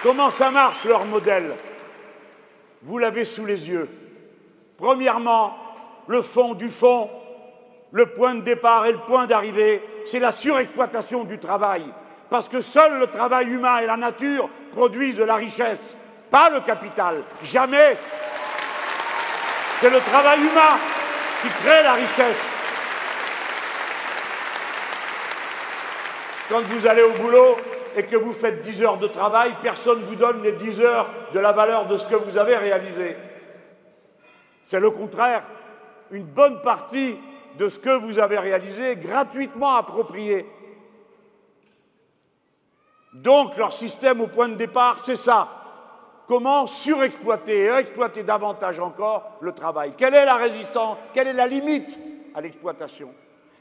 Comment ça marche, leur modèle? Vous l'avez sous les yeux. Premièrement, le fond du fond, le point de départ et le point d'arrivée, c'est la surexploitation du travail. Parce que seul le travail humain et la nature produisent de la richesse, pas le capital. Jamais. C'est le travail humain qui crée la richesse. Quand vous allez au boulot et que vous faites 10 heures de travail, personne ne vous donne les 10 heures de la valeur de ce que vous avez réalisé. C'est le contraire. Une bonne partie de ce que vous avez réalisé est gratuitement appropriée. Donc, leur système au point de départ, c'est ça. Comment surexploiter et exploiter davantage encore le travail? Quelle est la résistance? Quelle est la limite à l'exploitation?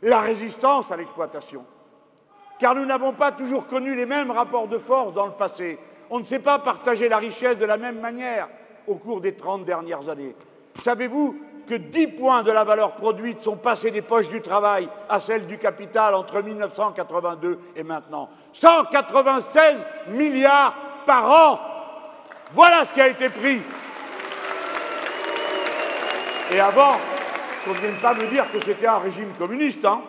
La résistance à l'exploitation. Car nous n'avons pas toujours connu les mêmes rapports de force dans le passé. On ne sait pas partager la richesse de la même manière au cours des 30 dernières années. Savez-vous que 10 points de la valeur produite sont passés des poches du travail à celles du capital entre 1982 et maintenant? 196 milliards par an. Voilà ce qui a été pris. Et avant, qu'on ne vienne pas me dire que c'était un régime communiste, hein.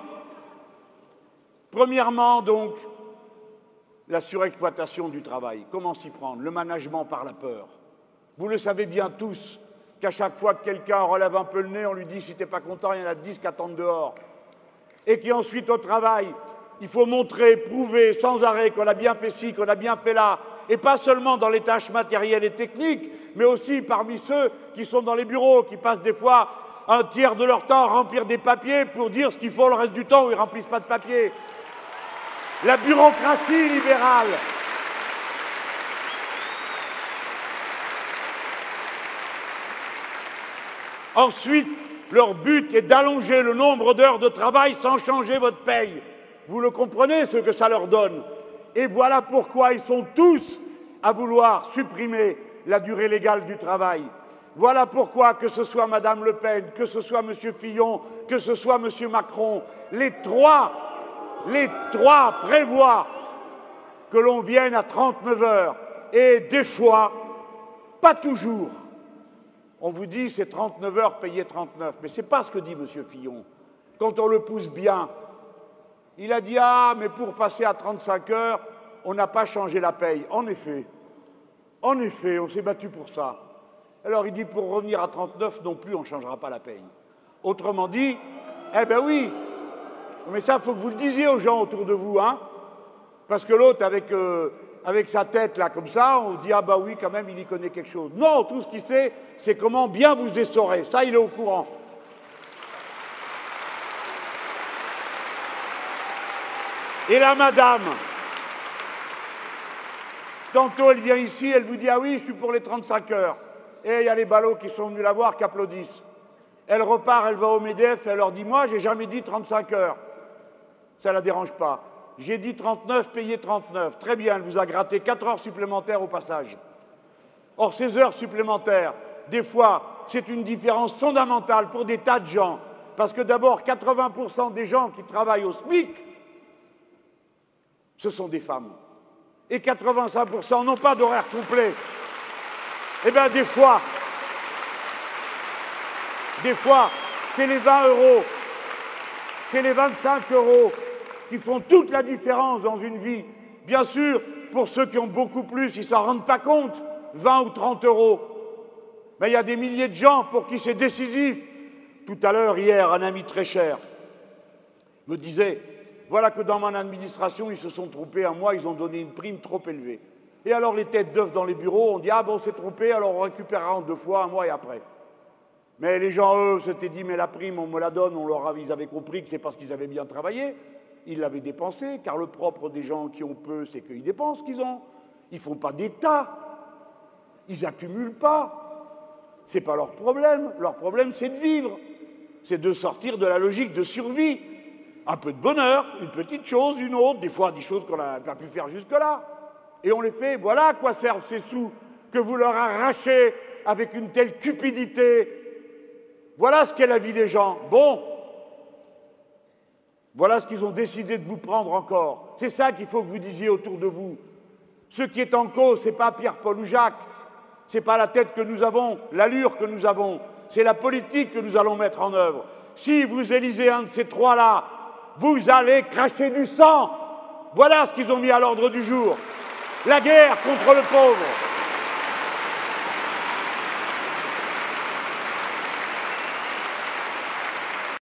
Premièrement, donc, la surexploitation du travail. Comment s'y prendre? Le management par la peur. Vous le savez bien tous, qu'à chaque fois que quelqu'un relève un peu le nez, on lui dit « si t'es pas content, il y en a 10 qui attendent dehors ». Et qu'ensuite, au travail, il faut montrer, prouver sans arrêt qu'on a bien fait ci, qu'on a bien fait là, et pas seulement dans les tâches matérielles et techniques, mais aussi parmi ceux qui sont dans les bureaux, qui passent des fois un tiers de leur temps à remplir des papiers pour dire ce qu'il faut le reste du temps où ils ne remplissent pas de papiers. La bureaucratie libérale. Ensuite, leur but est d'allonger le nombre d'heures de travail sans changer votre paye. Vous le comprenez, ce que ça leur donne. Et voilà pourquoi ils sont tous à vouloir supprimer la durée légale du travail. Voilà pourquoi, que ce soit Madame Le Pen, que ce soit Monsieur Fillon, que ce soit Monsieur Macron, les trois prévoient que l'on vienne à 39 heures. Et des fois, pas toujours. On vous dit c'est 39 heures payées 39. Mais ce n'est pas ce que dit M. Fillon. Quand on le pousse bien, il a dit « Ah, mais pour passer à 35 heures, on n'a pas changé la paye. » En effet, on s'est battu pour ça. Alors il dit « Pour revenir à 39 non plus, on ne changera pas la paye. » Autrement dit, eh ben oui, mais ça, il faut que vous le disiez aux gens autour de vous, hein, parce que l'autre, avec sa tête, là, comme ça, on dit « Ah bah oui, quand même, il y connaît quelque chose. » Non, tout ce qu'il sait, c'est comment bien vous essorer. Ça, il est au courant. Et la madame, tantôt elle vient ici, elle vous dit « Ah oui, je suis pour les 35 heures. » Et il y a les ballots qui sont venus la voir, qui applaudissent. Elle repart, elle va au MEDEF, elle leur dit « Moi, j'ai jamais dit 35 heures. » Ça ne la dérange pas. J'ai dit 39, payé 39. Très bien, elle vous a gratté 4 heures supplémentaires au passage. Or, ces heures supplémentaires, des fois, c'est une différence fondamentale pour des tas de gens. Parce que d'abord, 80% des gens qui travaillent au SMIC, ce sont des femmes. Et 85% n'ont pas d'horaire complet. Eh bien, des fois, c'est les 20 euros, c'est les 25 euros qui font toute la différence dans une vie. Bien sûr, pour ceux qui ont beaucoup plus, ils ne s'en rendent pas compte, 20 ou 30 euros. Mais il y a des milliers de gens pour qui c'est décisif. Tout à l'heure, hier, un ami très cher me disait « Voilà que dans mon administration, ils se sont trompés un mois, ils ont donné une prime trop élevée. » Et alors les têtes d'œufs dans les bureaux, on dit « Ah bon, on s'est trompé, alors on récupérera en 2 fois, un mois et après. » Mais les gens, eux, s'étaient dit « Mais la prime, on me la donne, ils avaient compris que c'est parce qu'ils avaient bien travaillé. » Ils l'avaient dépensé, car le propre des gens qui ont peu, c'est qu'ils dépensent ce qu'ils ont. Ils ne font pas d'État. Ils n'accumulent pas. Ce n'est pas leur problème. Leur problème, c'est de vivre. C'est de sortir de la logique de survie. Un peu de bonheur, une petite chose, une autre, des fois des choses qu'on n'a pas pu faire jusque-là. Et on les fait. Voilà à quoi servent ces sous que vous leur arrachez avec une telle cupidité. Voilà ce qu'est la vie des gens. Bon. Voilà ce qu'ils ont décidé de vous prendre encore. C'est ça qu'il faut que vous disiez autour de vous. Ce qui est en cause, ce n'est pas Pierre, Paul ou Jacques, ce n'est pas la tête que nous avons, l'allure que nous avons, c'est la politique que nous allons mettre en œuvre. Si vous élisez un de ces trois-là, vous allez cracher du sang. Voilà ce qu'ils ont mis à l'ordre du jour. La guerre contre le pauvre.